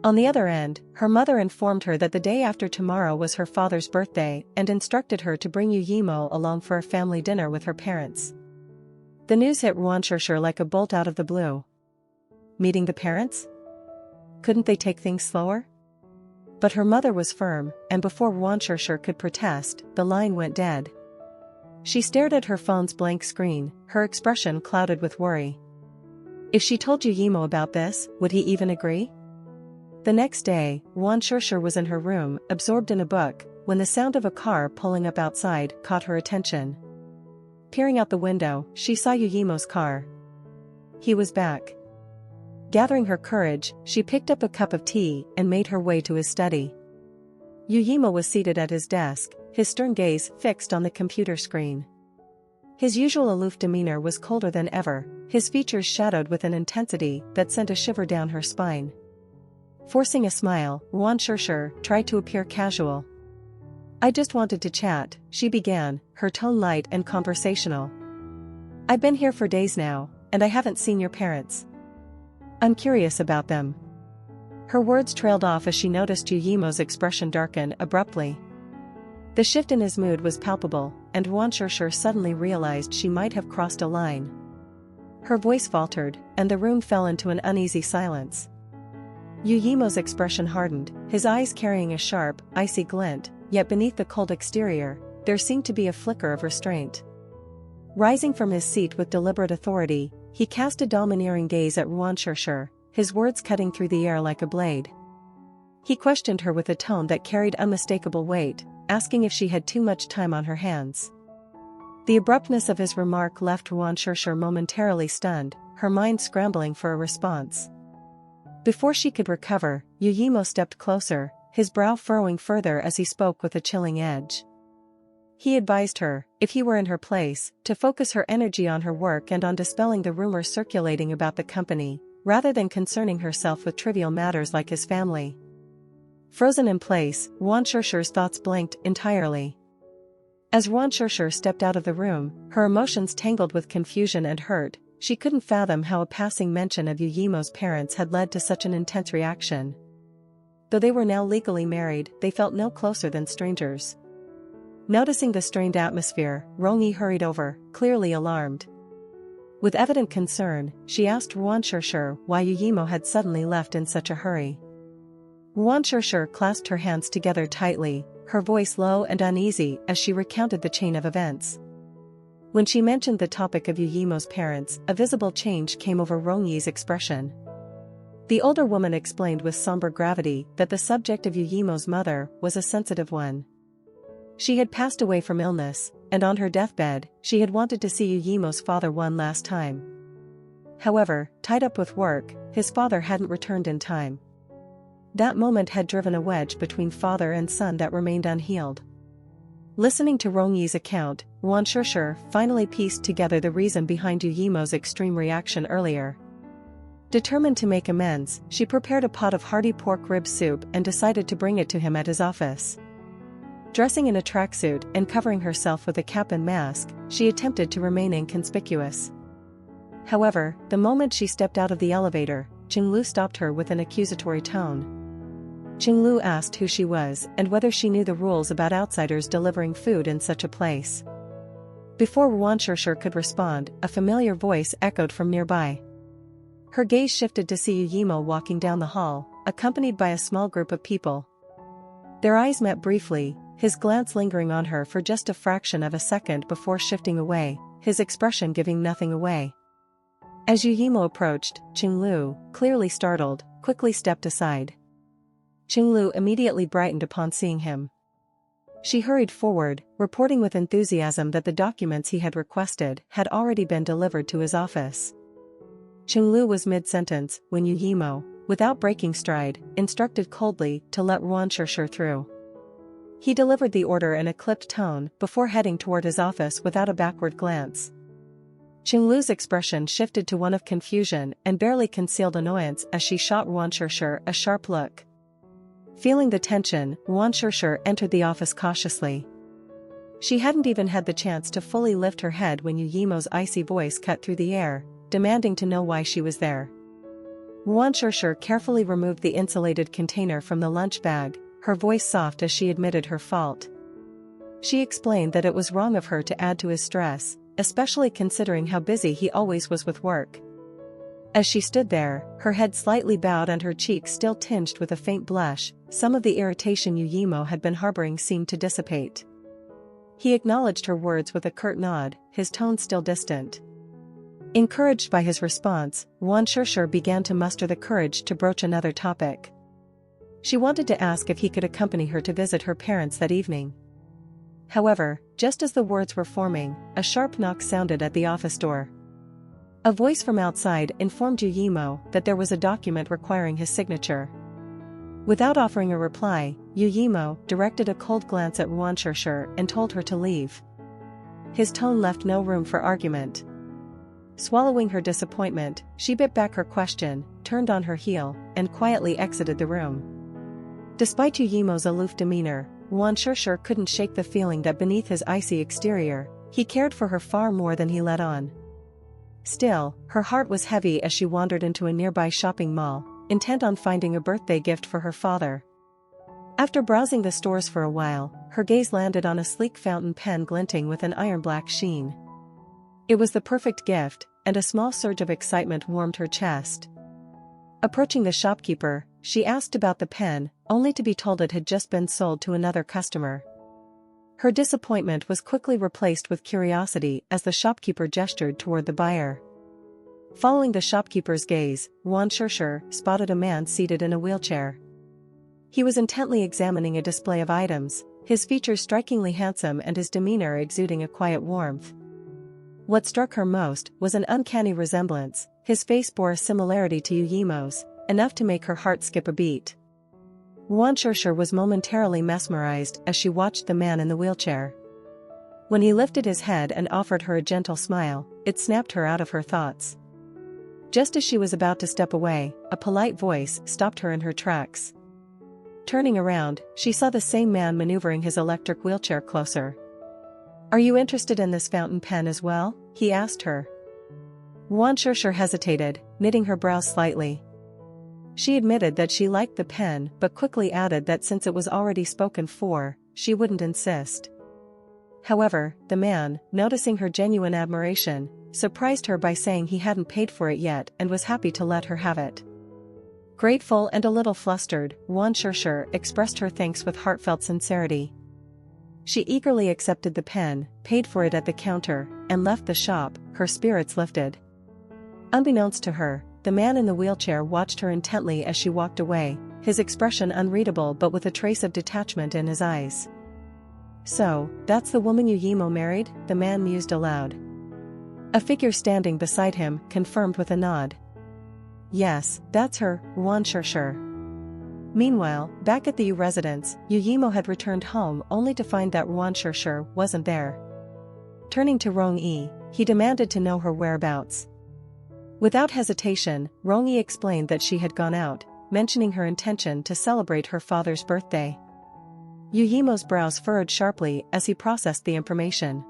On the other end, her mother informed her that the day after tomorrow was her father's birthday and instructed her to bring Yimo along for a family dinner with her parents. The news hit Shur like a bolt out of the blue. Meeting the parents? Couldn't they take things slower? But her mother was firm, and before Shur could protest, the line went dead. She stared at her phone's blank screen, her expression clouded with worry. If she told Yimo about this, would he even agree? The next day, Shur was in her room, absorbed in a book, when the sound of a car pulling up outside caught her attention. Peering out the window, she saw Yimo's car. He was back. Gathering her courage, she picked up a cup of tea and made her way to his study. Yimo was seated at his desk, his stern gaze fixed on the computer screen. His usual aloof demeanor was colder than ever, his features shadowed with an intensity that sent a shiver down her spine. Forcing a smile, Shur tried to appear casual. "I just wanted to chat," she began, her tone light and conversational. "I've been here for days now, and I haven't seen your parents. I'm curious about them." Her words trailed off as she noticed Yimo's expression darken abruptly. The shift in his mood was palpable, and Shur suddenly realized she might have crossed a line. Her voice faltered, and the room fell into an uneasy silence. Yimo's expression hardened, his eyes carrying a sharp, icy glint, yet beneath the cold exterior, there seemed to be a flicker of restraint. Rising from his seat with deliberate authority, he cast a domineering gaze at Ruan, his words cutting through the air like a blade. He questioned her with a tone that carried unmistakable weight, asking if she had too much time on her hands. The abruptness of his remark left Ruan momentarily stunned, her mind scrambling for a response. Before she could recover, Yimo stepped closer, his brow furrowing further as he spoke with a chilling edge. He advised her, if he were in her place, to focus her energy on her work and on dispelling the rumors circulating about the company, rather than concerning herself with trivial matters like his family. Frozen in place, Ruan thoughts blanked entirely. As Ruan stepped out of the room, her emotions tangled with confusion and hurt. She couldn't fathom how a passing mention of Yimo's parents had led to such an intense reaction. Though they were now legally married, they felt no closer than strangers. Noticing the strained atmosphere, Rongyi hurried over, clearly alarmed. With evident concern, she asked Ruan why Yimo had suddenly left in such a hurry. Ruan clasped her hands together tightly, her voice low and uneasy as she recounted the chain of events. When she mentioned the topic of Yimo's parents, a visible change came over Rongyi's expression. The older woman explained with somber gravity that the subject of Yimo's mother was a sensitive one. She had passed away from illness, and on her deathbed, she had wanted to see Yimo's father one last time. However, tied up with work, his father hadn't returned in time. That moment had driven a wedge between father and son that remained unhealed. Listening to Rongyi's account, Ruan finally pieced together the reason behind Yimo's extreme reaction earlier. Determined to make amends, she prepared a pot of hearty pork rib soup and decided to bring it to him at his office. Dressing in a tracksuit and covering herself with a cap and mask, she attempted to remain inconspicuous. However, the moment she stepped out of the elevator, Qinglu stopped her with an accusatory tone. Qinglu asked who she was and whether she knew the rules about outsiders delivering food in such a place. Before Ruan could respond, a familiar voice echoed from nearby. Her gaze shifted to see Yimo walking down the hall, accompanied by a small group of people. Their eyes met briefly, his glance lingering on her for just a fraction of a second before shifting away, his expression giving nothing away. As Yimo approached, Qinglu, clearly startled, quickly stepped aside. Qinglu immediately brightened upon seeing him. She hurried forward, reporting with enthusiasm that the documents he had requested had already been delivered to his office. Qinglu was mid-sentence when Yimo, without breaking stride, instructed coldly to let Ruan through. He delivered the order in a clipped tone before heading toward his office without a backward glance. Qinglu's expression shifted to one of confusion and barely concealed annoyance as she shot Ruan a sharp look. Feeling the tension, Ruan entered the office cautiously. She hadn't even had the chance to fully lift her head when Yimo's icy voice cut through the air, demanding to know why she was there. Ruan carefully removed the insulated container from the lunch bag, her voice soft as she admitted her fault. She explained that it was wrong of her to add to his stress, especially considering how busy he always was with work. As she stood there, her head slightly bowed and her cheeks still tinged with a faint blush, some of the irritation Yimo had been harboring seemed to dissipate. He acknowledged her words with a curt nod, his tone still distant. Encouraged by his response, Ruan began to muster the courage to broach another topic. She wanted to ask if he could accompany her to visit her parents that evening. However, just as the words were forming, a sharp knock sounded at the office door. A voice from outside informed Yimo that there was a document requiring his signature. Without offering a reply, Yimo directed a cold glance at Ruan and told her to leave. His tone left no room for argument. Swallowing her disappointment, she bit back her question, turned on her heel, and quietly exited the room. Despite Yimo's aloof demeanor, Ruan couldn't shake the feeling that beneath his icy exterior, he cared for her far more than he let on. Still, her heart was heavy as she wandered into a nearby shopping mall, intent on finding a birthday gift for her father. After browsing the stores for a while, her gaze landed on a sleek fountain pen glinting with an iron-black sheen. It was the perfect gift, and a small surge of excitement warmed her chest. Approaching the shopkeeper, she asked about the pen, only to be told it had just been sold to another customer. Her disappointment was quickly replaced with curiosity as the shopkeeper gestured toward the buyer. Following the shopkeeper's gaze, Yuan Shishir spotted a man seated in a wheelchair. He was intently examining a display of items, his features strikingly handsome and his demeanor exuding a quiet warmth. What struck her most was an uncanny resemblance. His face bore a similarity to Yimo's, enough to make her heart skip a beat. Yuan Shishir was momentarily mesmerized as she watched the man in the wheelchair. When he lifted his head and offered her a gentle smile, it snapped her out of her thoughts. Just as she was about to step away, a polite voice stopped her in her tracks. Turning around, she saw the same man maneuvering his electric wheelchair closer. "Are you interested in this fountain pen as well?" he asked her. Yuan Shishir hesitated, knitting her brows slightly. She admitted that she liked the pen but quickly added that since it was already spoken for, she wouldn't insist. However, the man, noticing her genuine admiration, surprised her by saying he hadn't paid for it yet and was happy to let her have it. Grateful and a little flustered, Yuan Shishir expressed her thanks with heartfelt sincerity. She eagerly accepted the pen, paid for it at the counter, and left the shop, her spirits lifted. Unbeknownst to her, the man in the wheelchair watched her intently as she walked away, his expression unreadable but with a trace of detachment in his eyes. "So, that's the woman Yimo married?" the man mused aloud. A figure standing beside him confirmed with a nod. "Yes, that's her, Yuan Shishir." Meanwhile, back at the Yu residence, Yimo had returned home only to find that Yuan Shishir wasn't there. Turning to Rong-yi, he demanded to know her whereabouts. Without hesitation, Rong-yi explained that she had gone out, mentioning her intention to celebrate her father's birthday. Yimo's brows furrowed sharply as he processed the information.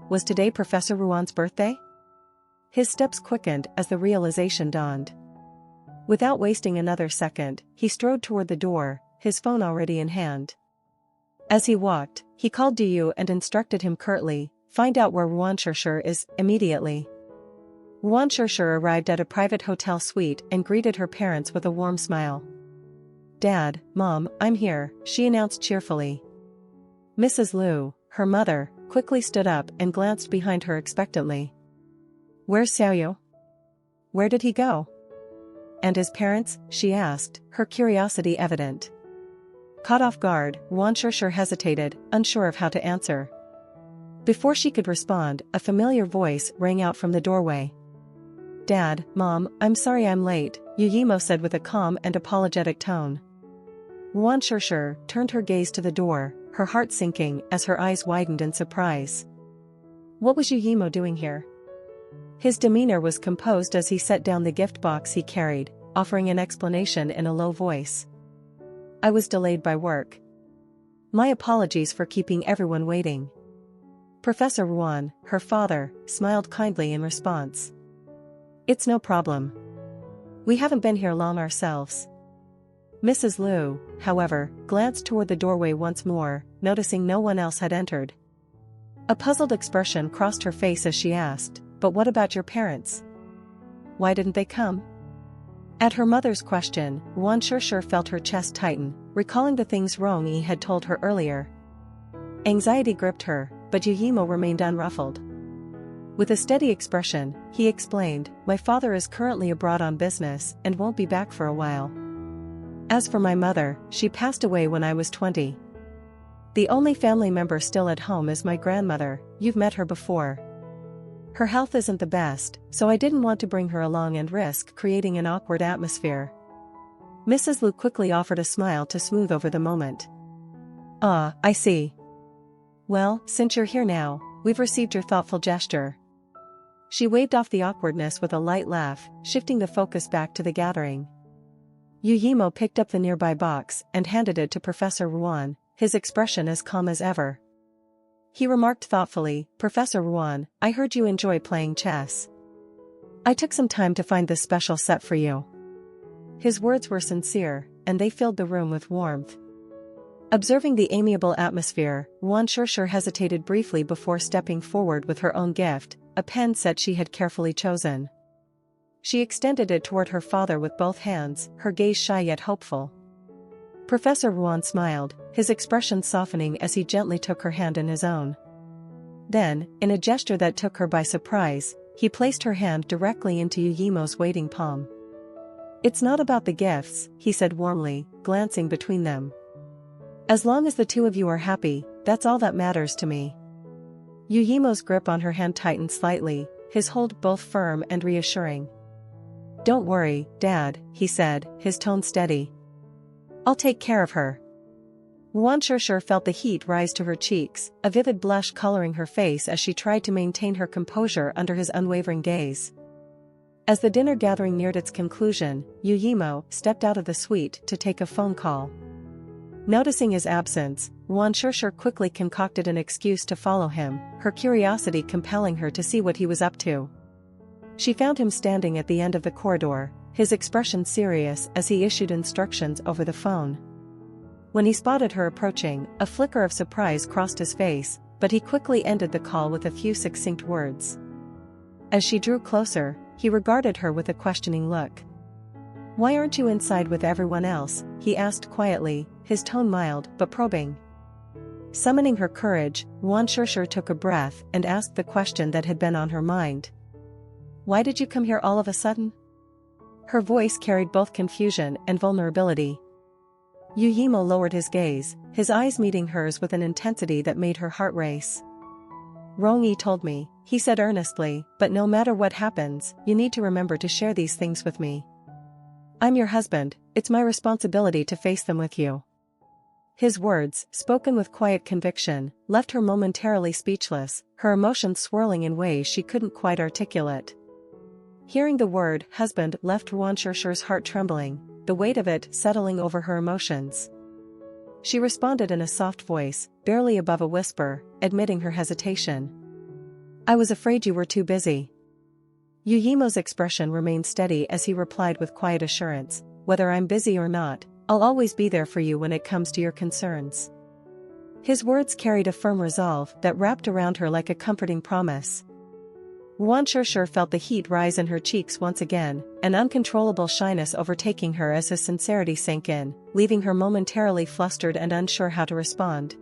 Was today Professor Ruan's birthday? His steps quickened as the realization dawned. Without wasting another second, he strode toward the door, his phone already in hand. As he walked, he called Yu and instructed him curtly, "Find out where Yuan Shishir is, immediately." Yuan Shishir arrived at a private hotel suite and greeted her parents with a warm smile. "Dad, Mom, I'm here," she announced cheerfully. Mrs. Liu, her mother, quickly stood up and glanced behind her expectantly. "Where's Xiaoyu? Where did he go? And his parents?" she asked, her curiosity evident. Caught off guard, Yuan Shishir hesitated, unsure of how to answer. Before she could respond, a familiar voice rang out from the doorway. "Dad, Mom, I'm sorry I'm late," Yimo said with a calm and apologetic tone. Yuan Shishir turned her gaze to the door, her heart sinking as her eyes widened in surprise. What was Yimo doing here? His demeanor was composed as he set down the gift box he carried, offering an explanation in a low voice. "I was delayed by work. My apologies for keeping everyone waiting." Professor Ruan, her father, smiled kindly in response. "It's no problem. We haven't been here long ourselves." Mrs. Liu, however, glanced toward the doorway once more, noticing no one else had entered. A puzzled expression crossed her face as she asked, "But what about your parents? Why didn't they come?" At her mother's question, Yuan Shishir felt her chest tighten, recalling the things Rong-yi had told her earlier. Anxiety gripped her, but Yimo remained unruffled. With a steady expression, he explained, "My father is currently abroad on business and won't be back for a while. As for my mother, she passed away when I was 20. The only family member still at home is my grandmother. You've met her before. Her health isn't the best, so I didn't want to bring her along and risk creating an awkward atmosphere." Mrs. Liu quickly offered a smile to smooth over the moment. "Ah, I see. Well, since you're here now, we've received your thoughtful gesture." She waved off the awkwardness with a light laugh, shifting the focus back to the gathering. Yimo picked up the nearby box and handed it to Professor Ruan, his expression as calm as ever. He remarked thoughtfully, "Professor Ruan, I heard you enjoy playing chess. I took some time to find this special set for you." His words were sincere, and they filled the room with warmth. Observing the amiable atmosphere, Yuan Shishir hesitated briefly before stepping forward with her own gift, a pen set she had carefully chosen. She extended it toward her father with both hands, her gaze shy yet hopeful. Professor Ruan smiled, his expression softening as he gently took her hand in his own. Then, in a gesture that took her by surprise, he placed her hand directly into Yimo's waiting palm. "It's not about the gifts," he said warmly, glancing between them. "As long as the two of you are happy, that's all that matters to me." Yimo's grip on her hand tightened slightly, his hold both firm and reassuring. "Don't worry, Dad," he said, his tone steady. "I'll take care of her." Ruan Shishir felt the heat rise to her cheeks, a vivid blush coloring her face as she tried to maintain her composure under his unwavering gaze. As the dinner gathering neared its conclusion, Yimo stepped out of the suite to take a phone call. Noticing his absence, Ruan Shishir quickly concocted an excuse to follow him, her curiosity compelling her to see what he was up to. She found him standing at the end of the corridor, his expression serious as he issued instructions over the phone. When he spotted her approaching, a flicker of surprise crossed his face, but he quickly ended the call with a few succinct words. As she drew closer, he regarded her with a questioning look. "Why aren't you inside with everyone else?" he asked quietly, his tone mild but probing. Summoning her courage, Ruan Shishir took a breath and asked the question that had been on her mind. "Why did you come here all of a sudden?" Her voice carried both confusion and vulnerability. Yimo lowered his gaze, his eyes meeting hers with an intensity that made her heart race. "Rongyi told me," he said earnestly, "but no matter what happens, you need to remember to share these things with me. I'm your husband, it's my responsibility to face them with you." His words, spoken with quiet conviction, left her momentarily speechless, her emotions swirling in ways she couldn't quite articulate. Hearing the word husband left Ruan Shishir's heart trembling, the weight of it settling over her emotions. She responded in a soft voice, barely above a whisper, admitting her hesitation. "I was afraid you were too busy." Yimo's expression remained steady as he replied with quiet assurance, "Whether I'm busy or not, I'll always be there for you when it comes to your concerns." His words carried a firm resolve that wrapped around her like a comforting promise. Ruan Shishir felt the heat rise in her cheeks once again, an uncontrollable shyness overtaking her as his sincerity sank in, leaving her momentarily flustered and unsure how to respond.